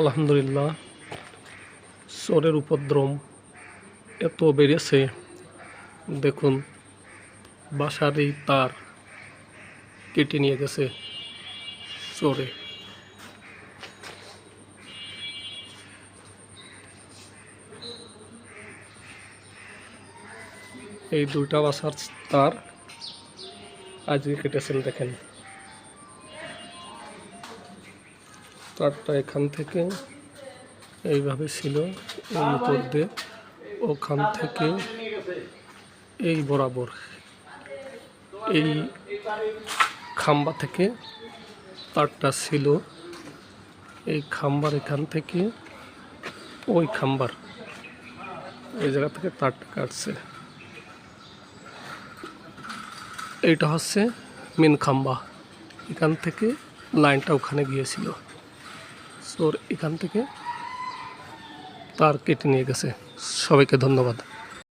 আলহামদুলিল্লাহ, চোরের উপদ্রব এত বেড়েছে। দেখুন, বাসার এই তার কেটে নিয়ে গেছে চোরে। এই দুইটা বাসার তার আজকে কেটেছেন। দেখেন, তারটা এখান থেকে এইভাবে ছিল, এই উপর দিয়ে ওখান থেকে এই বরাবর এই খাম্বা থেকে তারটা ছিল, এই খাম্বার এখান থেকে ওই খাম্বার এই জায়গা থেকে তারটা কাটছে। এইটা হচ্ছে মেন খাম্বা, এখান থেকে লাইনটা ওখানে গিয়েছিল। চোর এখান থেকে তার কেটে নিয়ে গেছে। সবাইকে ধন্যবাদ।